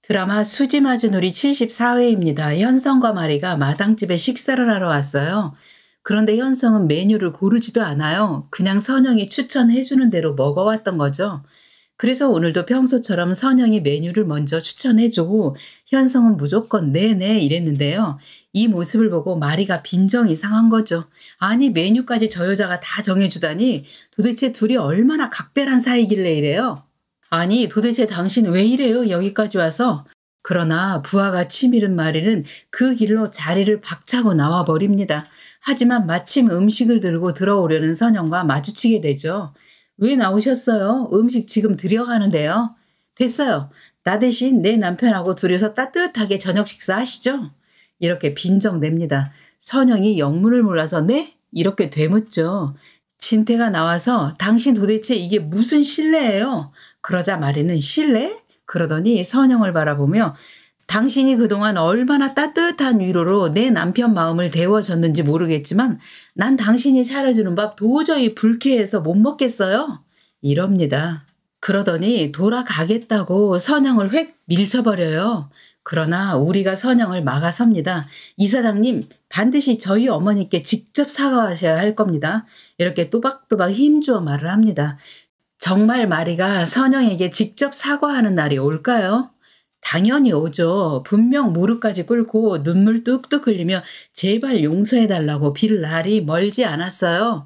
드라마 수지마주놀이 74회입니다. 현성과 마리가 마당집에 식사를 하러 왔어요. 그런데 현성은 메뉴를 고르지도 않아요. 그냥 선영이 추천해주는 대로 먹어왔던 거죠. 그래서 오늘도 평소처럼 선영이 메뉴를 먼저 추천해주고 현성은 무조건 네네 이랬는데요. 이 모습을 보고 마리가 빈정이 상한 거죠. 아니 메뉴까지 저 여자가 다 정해주다니 도대체 둘이 얼마나 각별한 사이길래 이래요? 아니 도대체 당신 왜 이래요 여기까지 와서? 그러나 부하가 치밀은 마리는 그 길로 자리를 박차고 나와버립니다. 하지만 마침 음식을 들고 들어오려는 선영과 마주치게 되죠. 왜 나오셨어요? 음식 지금 드려가는데요. 됐어요. 나 대신 내 남편하고 둘이서 따뜻하게 저녁 식사하시죠. 이렇게 빈정냅니다. 선영이 영문을 몰라서 네? 이렇게 되묻죠. 진태가 나와서 당신 도대체 이게 무슨 실례예요? 그러자 마리는 실례? 그러더니 선영을 바라보며 당신이 그동안 얼마나 따뜻한 위로로 내 남편 마음을 데워줬는지 모르겠지만 난 당신이 차려주는 밥 도저히 불쾌해서 못 먹겠어요. 이럽니다. 그러더니 돌아가겠다고 선영을 획 밀쳐버려요. 그러나 우리가 선영을 막아섭니다. 이사장님 반드시 저희 어머니께 직접 사과하셔야 할 겁니다. 이렇게 또박또박 힘주어 말을 합니다. 정말 마리가 선영에게 직접 사과하는 날이 올까요? 당연히 오죠. 분명 무릎까지 꿇고 눈물 뚝뚝 흘리며 제발 용서해달라고 빌 날이 멀지 않았어요.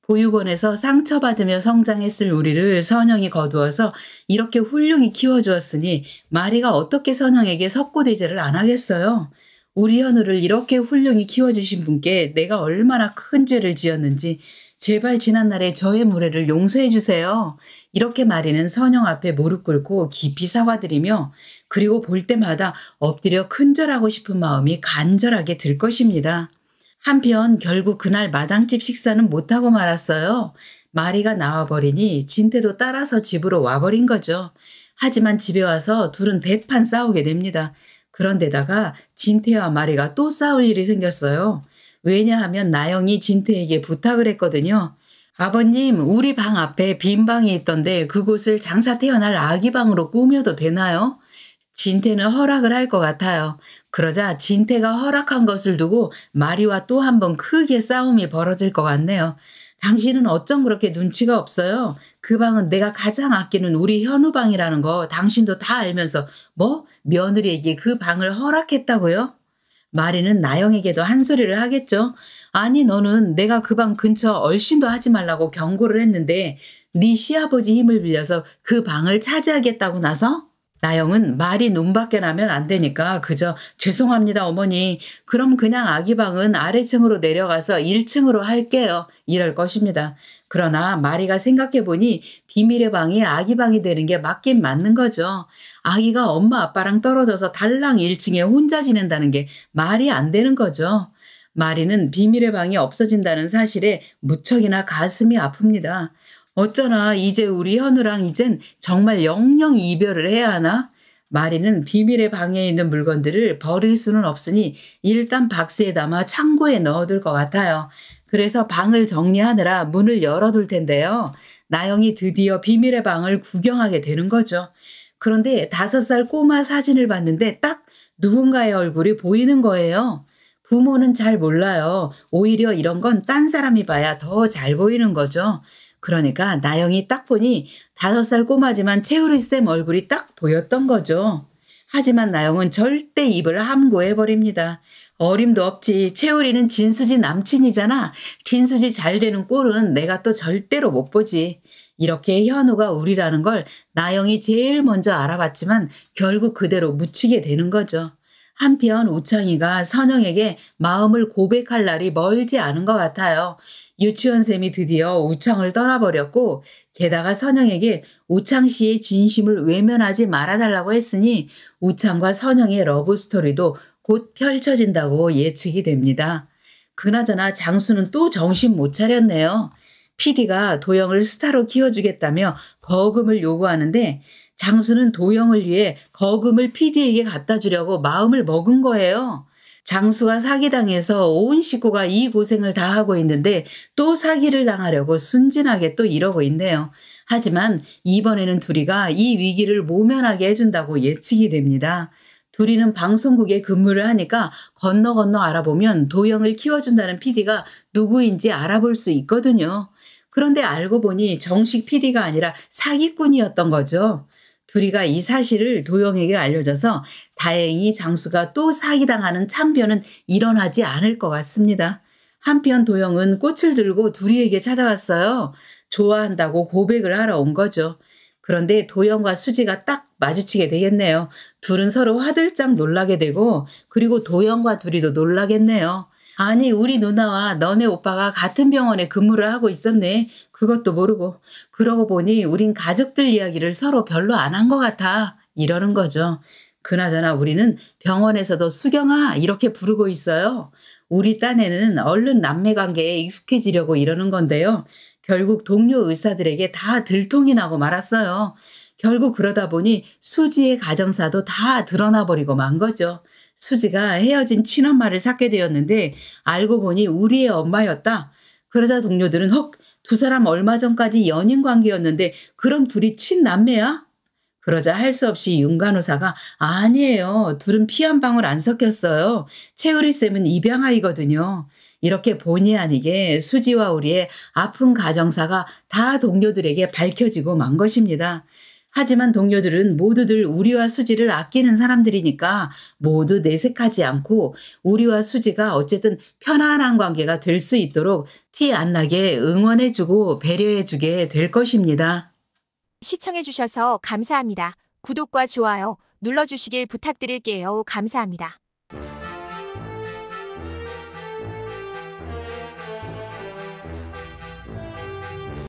보육원에서 상처받으며 성장했을 우리를 선영이 거두어서 이렇게 훌륭히 키워주었으니 마리가 어떻게 선영에게 석고대죄를 안 하겠어요. 우리 현우를 이렇게 훌륭히 키워주신 분께 내가 얼마나 큰 죄를 지었는지 제발 지난날의 저의 무례를 용서해 주세요. 이렇게 마리는 선영 앞에 무릎 꿇고 깊이 사과드리며 그리고 볼 때마다 엎드려 큰절하고 싶은 마음이 간절하게 들 것입니다. 한편 결국 그날 마당집 식사는 못하고 말았어요. 마리가 나와버리니 진태도 따라서 집으로 와버린 거죠. 하지만 집에 와서 둘은 대판 싸우게 됩니다. 그런데다가 진태와 마리가 또 싸울 일이 생겼어요. 왜냐하면 나영이 진태에게 부탁을 했거든요. 아버님, 우리 방 앞에 빈 방이 있던데 그곳을 장사 태어날 아기 방으로 꾸며도 되나요? 진태는 허락을 할 것 같아요. 그러자 진태가 허락한 것을 두고 마리와 또 한 번 크게 싸움이 벌어질 것 같네요. 당신은 어쩜 그렇게 눈치가 없어요? 그 방은 내가 가장 아끼는 우리 현우 방이라는 거 당신도 다 알면서 뭐? 며느리에게 그 방을 허락했다고요? 마리는 나영에게도 한 소리를 하겠죠. 아니 너는 내가 그 방 근처 얼씬도 하지 말라고 경고를 했는데 네 시아버지 힘을 빌려서 그 방을 차지하겠다고 나서? 나영은 말이 눈밖에 나면 안 되니까 그저 죄송합니다 어머니. 그럼 그냥 아기 방은 아래층으로 내려가서 1층으로 할게요. 이럴 것입니다. 그러나 마리가 생각해보니 비밀의 방이 아기 방이 되는 게 맞긴 맞는 거죠. 아기가 엄마 아빠랑 떨어져서 달랑 1층에 혼자 지낸다는 게 말이 안 되는 거죠. 마리는 비밀의 방이 없어진다는 사실에 무척이나 가슴이 아픕니다. 어쩌나 이제 우리 현우랑 이젠 정말 영영 이별을 해야 하나? 마리는 비밀의 방에 있는 물건들을 버릴 수는 없으니 일단 박스에 담아 창고에 넣어둘 것 같아요. 그래서 방을 정리하느라 문을 열어둘 텐데요. 나영이 드디어 비밀의 방을 구경하게 되는 거죠. 그런데 5살 꼬마 사진을 봤는데 딱 누군가의 얼굴이 보이는 거예요. 부모는 잘 몰라요. 오히려 이런 건 딴 사람이 봐야 더 잘 보이는 거죠. 그러니까 나영이 딱 보니 5살 꼬마지만 채우리쌤 얼굴이 딱 보였던 거죠. 하지만 나영은 절대 입을 함구해버립니다. 어림도 없지. 채우리는 진수지 남친이잖아. 진수지 잘 되는 꼴은 내가 또 절대로 못 보지. 이렇게 현우가 우리라는 걸 나영이 제일 먼저 알아봤지만 결국 그대로 묻히게 되는 거죠. 한편 우창이가 선영에게 마음을 고백할 날이 멀지 않은 것 같아요. 유치원쌤이 드디어 우창을 떠나버렸고 게다가 선영에게 우창 씨의 진심을 외면하지 말아달라고 했으니 우창과 선영의 러브스토리도 곧 펼쳐진다고 예측이 됩니다. 그나저나 장수는 또 정신 못 차렸네요. PD가 도영을 스타로 키워주겠다며 거금을 요구하는데 장수는 도영을 위해 거금을 PD에게 갖다 주려고 마음을 먹은 거예요. 장수가 사기당해서 온 식구가 이 고생을 다 하고 있는데 또 사기를 당하려고 순진하게 또 이러고 있네요. 하지만 이번에는 둘이가 이 위기를 모면하게 해준다고 예측이 됩니다. 둘이는 방송국에 근무를 하니까 건너 건너 알아보면 도영을 키워준다는 PD가 누구인지 알아볼 수 있거든요. 그런데 알고 보니 정식 PD가 아니라 사기꾼이었던 거죠. 둘이가 이 사실을 도영에게 알려줘서 다행히 장수가 또 사기당하는 참변은 일어나지 않을 것 같습니다. 한편 도영은 꽃을 들고 둘이에게 찾아왔어요. 좋아한다고 고백을 하러 온 거죠. 그런데 도영과 수지가 딱 마주치게 되겠네요. 둘은 서로 화들짝 놀라게 되고 그리고 도영과 둘이도 놀라겠네요. 아니 우리 누나와 너네 오빠가 같은 병원에 근무를 하고 있었네. 그것도 모르고. 그러고 보니 우린 가족들 이야기를 서로 별로 안 한 것 같아. 이러는 거죠. 그나저나 우리는 병원에서도 수경아 이렇게 부르고 있어요. 우리 딴에는 얼른 남매관계에 익숙해지려고 이러는 건데요. 결국 동료 의사들에게 다 들통이 나고 말았어요. 결국 그러다 보니 수지의 가정사도 다 드러나 버리고 만 거죠. 수지가 헤어진 친엄마를 찾게 되었는데 알고 보니 우리의 엄마였다. 그러자 동료들은 헉, 두 사람 얼마 전까지 연인 관계였는데 그럼 둘이 친남매야? 그러자 할 수 없이 윤 간호사가 아니에요. 둘은 피 한 방울 안 섞였어요. 채우리 쌤은 입양아이거든요. 이렇게 본의 아니게 수지와 우리의 아픈 가정사가 다 동료들에게 밝혀지고 만 것입니다. 하지만 동료들은 모두들 우리와 수지를 아끼는 사람들이니까 모두 내색하지 않고 우리와 수지가 어쨌든 편안한 관계가 될 수 있도록 티 안 나게 응원해주고 배려해주게 될 것입니다. 시청해주셔서 감사합니다. 구독과 좋아요 눌러주시길 부탁드릴게요. 감사합니다.